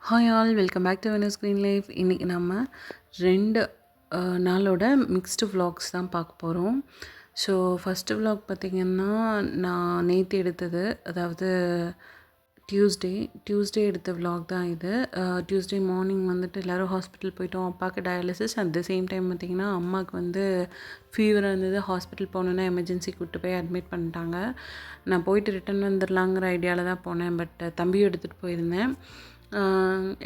Hi all welcome back to Venus Green Life. இன்றைக்கி நம்ம 2 நாளோட மிக்ஸ்டு vlogs தான் பார்க்க போகிறோம். ஸோ ஃபஸ்ட்டு vlog பார்த்திங்கன்னா நான் நேற்று எடுத்தது, அதாவது டியூஸ்டே எடுத்த vlog தான் இது. டியூஸ்டே மார்னிங் வந்துட்டு எல்லோரும் ஹாஸ்பிட்டல் போயிட்டோம். அப்பாவுக்கு dialysis, at the same time பார்த்திங்கன்னா அம்மாவுக்கு வந்து ஃபீவராக இருந்தது. ஹாஸ்பிட்டல் போகணுன்னா எமர்ஜென்சி கூப்பிட்டு போய் அட்மிட் பண்ணிட்டாங்க. நான் போயிட்டு ரிட்டன் வந்துடலாங்கிற ஐடியாவில் தான் போனேன். பட் தம்பியும் எடுத்துகிட்டு போயிருந்தேன்.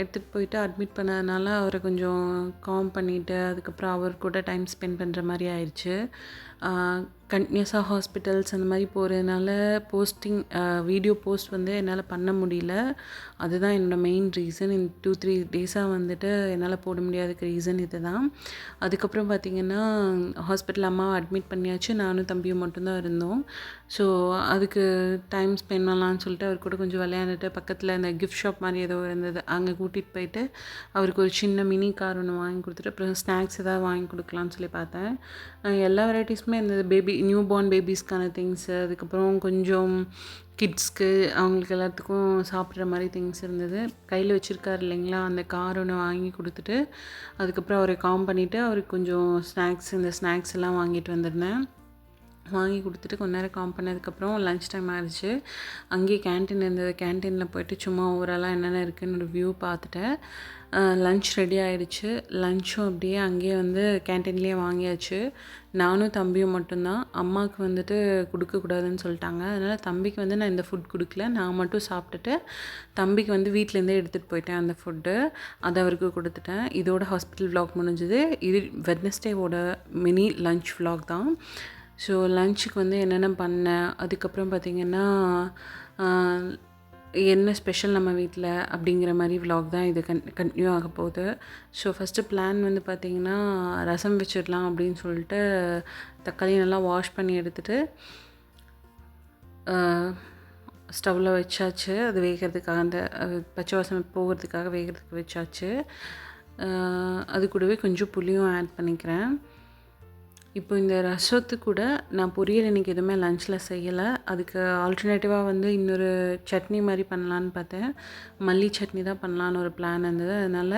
எடுத்துகிட்டு போயிட்டு அட்மிட் பண்ணதுனால அவரை கொஞ்சம் காம் பண்ணிவிட்டு அதுக்கப்புறம் அவர் கூட டைம் ஸ்பெண்ட் பண்ணுற மாதிரி ஆயிடுச்சு. கண்டினியூஸாக ஹாஸ்பிட்டல்ஸ் அந்த மாதிரி போகிறதுனால வீடியோ போஸ்ட் வந்து என்னால் பண்ண முடியல. அதுதான் என்னோடய மெயின் ரீசன். இந்த 2-3 டேஸாக வந்துட்டு என்னால் போட முடியாததுக்கு ரீசன் இது தான். அதுக்கப்புறம் பார்த்திங்கன்னா ஹாஸ்பிட்டல் அம்மாவை அட்மிட் பண்ணியாச்சு. நானும் தம்பியும் மட்டும்தான் இருந்தோம். ஸோ அதுக்கு டைம் ஸ்பெண்ட் பண்ணலான்னு சொல்லிட்டு அவர் கூட கொஞ்சம் விளையாண்டுட்டு பக்கத்தில் இந்த கிஃப்ட் ஷாப் மாதிரி ஏதோ இருந்தது, அங்கே கூட்டிகிட்டு போயிட்டு அவருக்கு ஒரு சின்ன மினி கார் ஒன்று வாங்கி கொடுத்துட்டு அப்புறம் ஸ்நாக்ஸ் ஏதாவது வாங்கி கொடுக்கலான்னு சொல்லி பார்த்தேன். எல்லா வெரைட்டிஸுமே இருந்தது. நியூ பார்ன் பேபிஸ்க்கான திங்ஸு, அதுக்கப்புறம் கொஞ்சம் கிட்ஸ்க்கு அவங்களுக்கு எல்லாத்துக்கும் சாப்பிட்ற மாதிரி திங்ஸ் இருந்தது. கையில் வச்சுருக்காரு இல்லைங்களா, அந்த கார் ஒன்று வாங்கி கொடுத்துட்டு அதுக்கப்புறம் அவரை காம் பண்ணிவிட்டு அவருக்கு கொஞ்சம் இந்த ஸ்நாக்ஸ் எல்லாம் வாங்கிட்டு வந்திருந்தேன். வாங்கி கொடுத்துட்டு கொஞ்ச நேரம் காம் பண்ணதுக்கப்புறம் லன்ச் டைம் ஆகிடுச்சு. அங்கேயே கேன்டீன் இருந்தது. கேன்டீனில் போய்ட்டு சும்மா ஓவராலாக என்னென்ன இருக்குதுன்னு ஒரு வியூ பார்த்துட்டேன். லன்ச் ரெடி ஆகிடுச்சு. லன்ச்சும் அப்படியே அங்கேயே வந்து கேன்டீன்லேயே வாங்கியாச்சு. நானும் தம்பியும் மட்டும்தான். அம்மாவுக்கு வந்துட்டு கொடுக்கக்கூடாதுன்னு சொல்லிட்டாங்க. அதனால் தம்பிக்கு வந்து நான் இந்த ஃபுட் கொடுக்கல. நான் மட்டும் சாப்பிட்டுட்டு தம்பிக்கு வந்து வீட்டிலேருந்தே எடுத்துகிட்டு போயிட்டேன் அந்த ஃபுட்டு. அதை அவருக்கு கொடுத்துட்டேன். இதோட ஹாஸ்பிட்டல் vlog முடிஞ்சுது. இது வெட்னஸ்டேவோட மினி லன்ச் vlog தான். ஸோ லன்ச்சுக்கு வந்து என்னென்ன பண்ணேன், அதுக்கப்புறம் பார்த்திங்கன்னா என்ன ஸ்பெஷல் நம்ம வீட்டில் அப்படிங்கிற மாதிரி vlog தான் இது கண்டினியூ ஆக போகுது. ஸோ ஃபஸ்ட்டு பிளான் வந்து பார்த்திங்கன்னா ரசம் வச்சிடலாம் அப்படின்னு சொல்லிட்டு தக்காளி நல்லா வாஷ் பண்ணி எடுத்துகிட்டு ஸ்டவ்வில் வச்சாச்சு. அது வேகிறதுக்காக, அந்த பச்சை வாசனை போகிறதுக்காக வேகிறதுக்கு வச்சாச்சு. அது கூடவே கொஞ்சம் புளியும் ஆட் பண்ணிக்கிறேன். இப்போ இந்த ரசத்துக்கு கூட நான் பொரியல் இன்றைக்கி எதுவுமே லன்ச்சில் செய்யலை. அதுக்கு ஆல்டர்னேட்டிவாக வந்து இன்னொரு சட்னி மாதிரி பண்ணலான்னு பார்த்தேன். மல்லி சட்னி தான் பண்ணலான்னு ஒரு பிளான் இருந்தது. அதனால்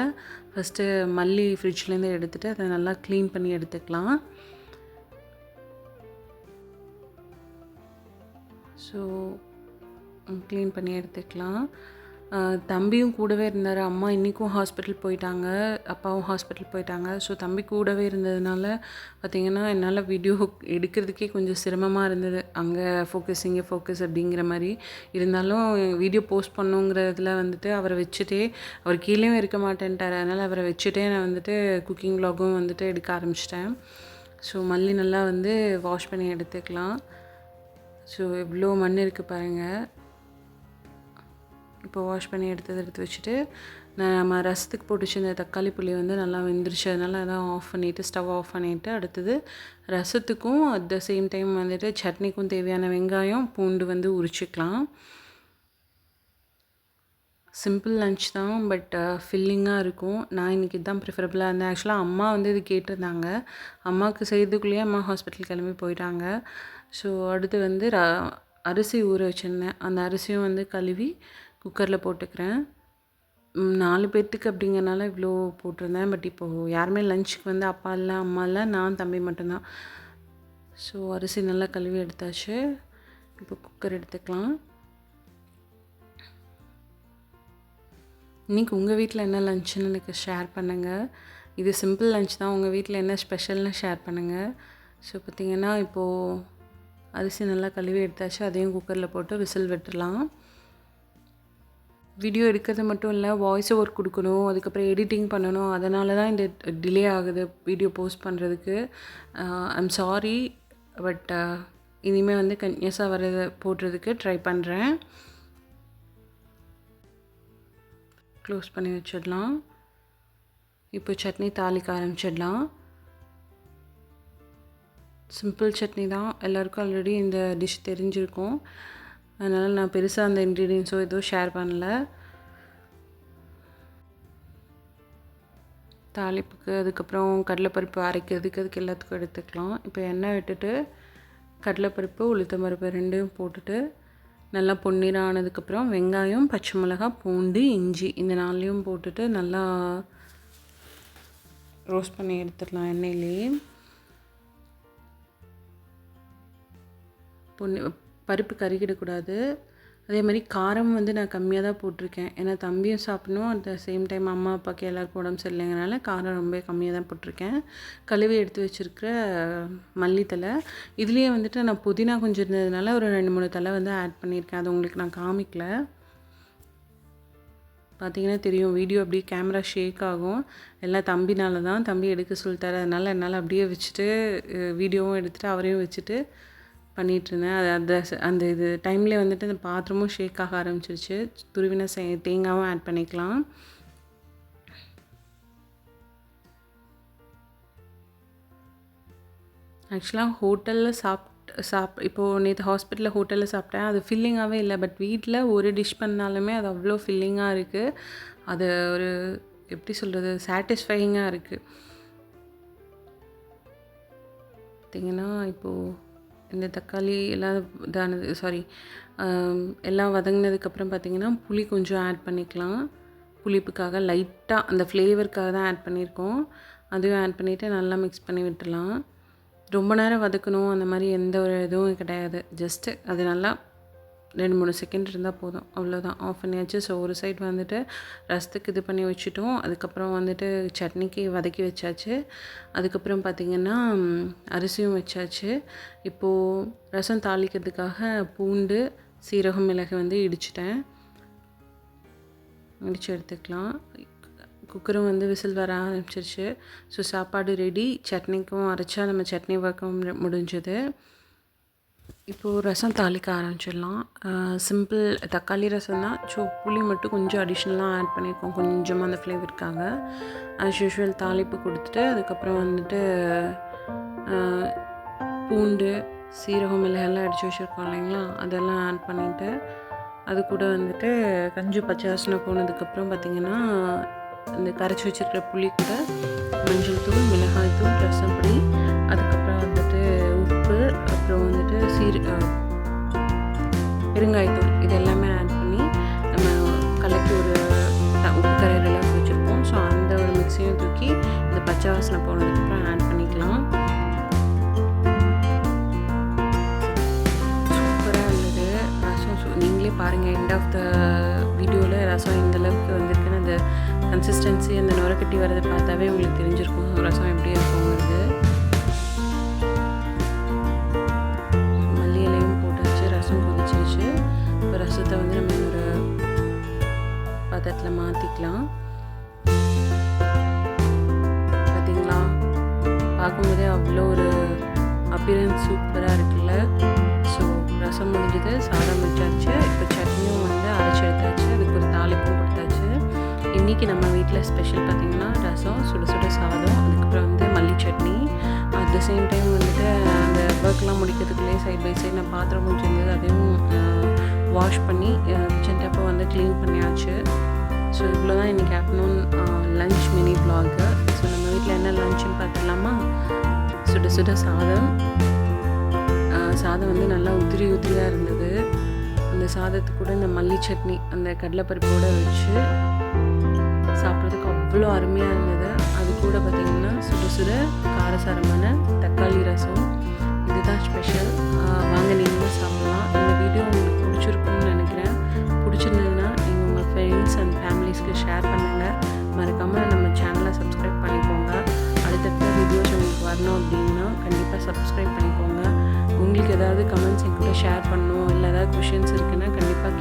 ஃபஸ்ட்டு மல்லி ஃப்ரிட்ஜ்லேருந்து எடுத்துகிட்டு அதை நல்லா க்ளீன் பண்ணி எடுத்துக்கலாம். ஸோ க்ளீன் பண்ணி எடுத்துக்கலாம். தம்பியும் கூடவே இருந்தார். அம்மா இன்றைக்கும் ஹாஸ்பிட்டல் போயிட்டாங்க, அப்பாவும் ஹாஸ்பிட்டல் போயிட்டாங்க. ஸோ தம்பி கூடவே இருந்ததுனால பார்த்திங்கன்னா என்னால் வீடியோ எடுக்கிறதுக்கே கொஞ்சம் சிரமமாக இருந்தது. அங்கே ஃபோக்கஸ் இங்கே ஃபோக்கஸ் அப்படிங்கிற மாதிரி இருந்தாலும் வீடியோ போஸ்ட் பண்ணுங்கிறதுல வந்துட்டு அவரை வச்சுட்டே, அவர் கீழேயும் இருக்க மாட்டேன்ட்டார். அதனால் அவரை வச்சுட்டே நான் வந்துட்டு குக்கிங் vlogகும் வந்துட்டு எடுக்க ஆரம்பிச்சிட்டேன். ஸோ மல்லி நல்லா வந்து வாஷ் பண்ணி எடுத்துக்கலாம். ஸோ எவ்வளோ மண் இருக்குது பாருங்கள். இப்போ வாஷ் பண்ணி எடுத்து வச்சுட்டு நம்ம ரசத்துக்கு போட்டு வச்சு இந்த தக்காளி புளி வந்து நல்லா வெந்துருச்சு. அதனால் அதான் ஸ்டவ் ஆஃப் பண்ணிவிட்டு அடுத்தது ரசத்துக்கும் அட் த சேம் டைம் வந்துட்டு சட்னிக்கும் தேவையான வெங்காயம் பூண்டு வந்து உரிச்சிக்கலாம். சிம்பிள் லன்ச் தான், பட் ஃபில்லிங்காக இருக்கும். நான் இன்றைக்கி தான் ப்ரிஃபரபுளாக இருந்தேன். ஆக்சுவலாக அம்மா வந்து இது கேட்டிருந்தாங்க. அம்மாவுக்கு செய்கிறதுக்குள்ளேயே அம்மா ஹாஸ்பிட்டல் கிளம்பி போயிட்டாங்க. ஸோ அடுத்து வந்து அரிசி ஊற வச்சுருந்தேன். அந்த அரிசியும் வந்து கழுவி குக்கரில் போட்டுக்கிறேன். 4 பேர்த்துக்கு அப்படிங்கிறனால இவ்வளோ போட்டிருந்தேன். பட் இப்போது யாருமே லஞ்சுக்கு வந்து அப்பா இல்லை, அம்மா இல்லை, நான் தம்பி மட்டும்தான். ஸோ அரிசி நல்லா கழுவி எடுத்தாச்சு. இப்போ குக்கர் எடுத்துக்கலாம். இன்றைக்கி உங்கள் வீட்டில் என்ன லஞ்சுன்னு எனக்கு ஷேர் பண்ணுங்கள். இது சிம்பிள் லஞ்ச் தான். உங்கள் வீட்டில் என்ன ஸ்பெஷல்னு ஷேர் பண்ணுங்கள். ஸோ பார்த்திங்கன்னா இப்போது அரிசி நல்லா கழுவி எடுத்தாச்சு. அதையும் குக்கரில் போட்டு விசில் விட்டுடலாம். வீடியோ எடுக்கிறது மட்டும் இல்லை, வாய்ஸ் ஓவர் கொடுக்கணும், அதுக்கப்புறம் எடிட்டிங் பண்ணணும். அதனால தான் இந்த டிலே ஆகுது வீடியோ போஸ்ட் பண்ணுறதுக்கு. I'm sorry. பட் இனிமேல் வந்து கண்டினியூஸாக வரதை போடுறதுக்கு ட்ரை பண்ணுறேன். க்ளோஸ் பண்ணி வச்சிடலாம். இப்போ சட்னி தாளிக்க ஆரம்பிச்சிடலாம். சிம்பிள் சட்னி தான். எல்லாருக்கும் ஆல்ரெடி இந்த டிஷ் தெரிஞ்சிருக்கும். அதனால் நான் பெருசாக அந்த இன்க்ரீடியன்ஸோ எதுவும் ஷேர் பண்ணல. தாளிப்புக்கு அதுக்கப்புறம் கடலைப்பருப்பு அரைக்கிறதுக்கு அதுக்கு எல்லாத்துக்கும் எடுத்துக்கலாம். இப்போ எண்ணெய் விட்டுட்டு கடலைப்பருப்பு உளுத்தம்பருப்பு ரெண்டையும் போட்டுட்டு நல்லா பொன்னிறம் ஆனதுக்கப்புறம் வெங்காயம், பச்சை மிளகாய், பூண்டு, இஞ்சி இந்த 4யும் போட்டுட்டு நல்லா ரோஸ்ட் பண்ணி எடுத்துடலாம் எண்ணெயிலேயே. பருப்பு கருகிடக்கூடாது. அதே மாதிரி காரம் வந்து நான் கம்மியாக தான் போட்டிருக்கேன். ஏன்னா தம்பியும் சாப்பிடணும், அட் த சேம் டைம் அம்மா அப்பாவுக்கு எல்லாருக்கும் உடம்பு சரியில்லைங்கிறனால காரம் ரொம்ப கம்மியாக தான் போட்டிருக்கேன். கழுவி எடுத்து வச்சுருக்கிற மல்லித்தலை, இதுலேயே வந்துட்டு நான் புதினா கொஞ்சம் இருந்ததுனால ஒரு 2-3 தலை வந்து ஆட் பண்ணியிருக்கேன். அது உங்களுக்கு நான் காமிக்கல. பார்த்தீங்கன்னா தெரியும், வீடியோ அப்படியே கேமரா ஷேக் ஆகும். எல்லாம் தம்பினால தான். தம்பி எடுக்க சொல்லிட்டாரு, அதனால் என்னால் அப்படியே வச்சுட்டு வீடியோவும் எடுத்துகிட்டு அவரையும் வச்சுட்டு பண்ணிகிட்ருந்தேன். அது அந்த அந்த இது டைம்லேயே வந்துட்டு அந்த பாத்திரமும் ஷேக் ஆக ஆரம்பிச்சிருச்சு. துருவின தேங்காயும் ஆட் பண்ணிக்கலாம். ஆக்சுவலாக ஹோட்டலில் இப்போது நேற்று ஹாஸ்பிட்டலில் ஹோட்டலில் சாப்பிட்டேன். அது ஃபில்லிங்காகவே இல்லை. பட் வீட்டில் ஒரு டிஷ் பண்ணாலுமே அது அவ்வளோ ஃபில்லிங்காக இருக்குது. அது ஒரு எப்படி சொல்கிறது, சாட்டிஸ்ஃபையிங்காக இருக்குது. பார்த்திங்கன்னா இப்போது இந்த தக்காளி எல்லாம் எல்லாம் வதங்கினதுக்கப்புறம் பார்த்திங்கன்னா புளி கொஞ்சம் ஆட் பண்ணிக்கலாம். புளிப்புக்காக லைட்டாக அந்த ஃப்ளேவருக்காக தான் ஆட் பண்ணியிருக்கோம். அதையும் ஆட் பண்ணிவிட்டு நல்லா மிக்ஸ் பண்ணி விட்டுடலாம். ரொம்ப நேரம் வதக்கணும் அந்த மாதிரி எந்த ஒரு இதுவும் கிடையாது. ஜஸ்ட்டு அது நல்லா 2-3 செகண்ட் இருந்தால் போதும், அவ்வளோதான். ஆஃப் பண்ணியாச்சு. ஸோ ஒரு சைட் வந்துட்டு ரசத்துக்கு இது பண்ணி வச்சுட்டோம். அதுக்கப்புறம் வந்துட்டு சட்னிக்கு வதக்கி வச்சாச்சு. அதுக்கப்புறம் பார்த்திங்கன்னா அரிசியும் வச்சாச்சு. இப்போது ரசம் தாளிக்கிறதுக்காக பூண்டு, சீரகம், மிளகு வந்து இடித்து எடுத்துக்கலாம். குக்கரும் வந்து விசில் வர ஆரம்பிச்சிருச்சு. ஸோ சாப்பாடு ரெடி. சட்னிக்கும் அரைச்சா நம்ம சட்னி ஒர்க்கும் முடிஞ்சது. இப்போது ரசம் தாளிக்க ஆரம்பிச்சிடலாம். சிம்பிள் தக்காளி ரசம் தான். ஸோ புளி மட்டும் கொஞ்சம் அடிஷ்னலாக ஆட் பண்ணியிருக்கோம், கொஞ்சமாக அந்த ஃப்ளேவருக்காக. ஆஸ் யூஷுவல் தாளிப்பு கொடுத்துட்டு அதுக்கப்புறம் வந்துட்டு பூண்டு, சீரகம், மிளகெல்லாம் அடித்து வச்சுருக்கோம் இல்லைங்களா, அதெல்லாம் ஆட் பண்ணிவிட்டு அது கூட வந்துட்டு கொஞ்சம் பச்சை வாசனை போனதுக்கப்புறம் பார்த்திங்கன்னா இந்த கரைச்சி வச்சுருக்கிற புளி கூட மஞ்சள் தூள், மிளகாய் தூள், ரசப்பொடி, அதுக்கப்புறம் வந்துட்டு உப்பு, அப்புறம் வந்துட்டு பெருங்காயத்தூள், இது எல்லாமே ஆட் பண்ணி நம்ம கலக்கி ஒரு உப்பு கரையிறலாம் வச்சுருப்போம். ஸோ அந்த ஒரு மிக்ஸையும் தூக்கி இந்த பச்சை வாசனை போனதுக்கப்புறம் ஆட் பண்ணிக்கலாம். சூப்பராக இருந்தது ரசம். நீங்களே பாருங்கள், எண்ட் ஆஃப் த வீடியோவில் ரசம் எந்தளவுக்கு வந்திருக்குன்னு அந்த கன்சிஸ்டன்சி, அந்த நுரக்கட்டி வரதை பார்த்தாவே உங்களுக்கு தெரிஞ்சிருக்கும் ரசம் எப்படி இருக்குங்கிறது. மல்லி இலையும் போட்டாச்சு, ரசம் கொதிச்சிருச்சு. இப்போ ரசத்தை வந்து நம்ம ஒரு பாத்திரத்தில் மாற்றிக்கலாம். பார்த்தீங்களா, பார்க்கும்போதே அவ்வளோ ஒரு அப்பியரன்ஸ் சூப்பராக இருக்குல்ல. ஸோ ரசம் முடிஞ்சது, சாதம் வச்சாச்சு. இப்போ சட்னியும் வந்து அரைச்சி எடுத்தாச்சு, அதுக்கு ஒரு தாளிப்பும் கொடுத்தாச்சு. இன்றைக்கி நம்ம வீட்டில் ஸ்பெஷல் பார்த்திங்கன்னா ரசம், சுட சுட சாதம், அதுக்கப்புறம் வந்து மல்லி chutney. At the same time வந்துட்டு அந்த ஒர்க்லாம் முடிக்கிறதுக்குள்ளே சைட் பை சைட் நான் பாத்திரம் கொஞ்சம் இருந்தது, அதையும் வாஷ் பண்ணி கிச்சன் டேப்பை வந்து க்ளீன் பண்ணியாச்சு. ஸோ இவ்வளோ தான் இன்றைக்கி ஆஃப்டர்நூன் லன்ச் மினி வ்ளாகு. ஸோ நம்ம வீட்டில் என்ன லன்ச்சுன்னு பார்த்துடலாமா? சுட சுட சாதம் வந்து நல்லா உதிரியாக இருந்தது. அந்த சாதத்துக்கு கூட இந்த மல்லி சட்னி அந்த கடலைப்பருப்போடு வச்சு சாப்பிட்றதுக்கு அவ்வளோ அருமையாக இருந்தது. அது கூட பார்த்திங்கன்னா சுட சுட காரசாரமான தக்காளி ரசம். இதுதான் ஸ்பெஷல். வாங்க நீங்களும் சாப்பிட்லாம். இந்த வீடியோ உங்களுக்கு பிடிச்சிருக்கும்னு நினைக்கிறேன். பிடிச்சிருந்ததுன்னா நீங்கள் உங்கள் ஃப்ரெண்ட்ஸ் அண்ட் ஃபேமிலிஸ்க்கு ஷேர் பண்ணுங்கள். மறக்காமல் நம்ம சேனலை சப்ஸ்கிரைப் பண்ணிக்கோங்க. அடுத்தடுத்த வீடியோஸ் உங்களுக்கு வரணும் அப்படின்னா கண்டிப்பாக சப்ஸ்கிரைப் பண்ணிக்கோங்க. உங்களுக்கு ஏதாவது கமெண்ட்ஸ் என் கூட ஷேர் பண்ணணும், இல்லை ஏதாவது கொஷின்ஸ் இருக்குன்னா கண்டிப்பாக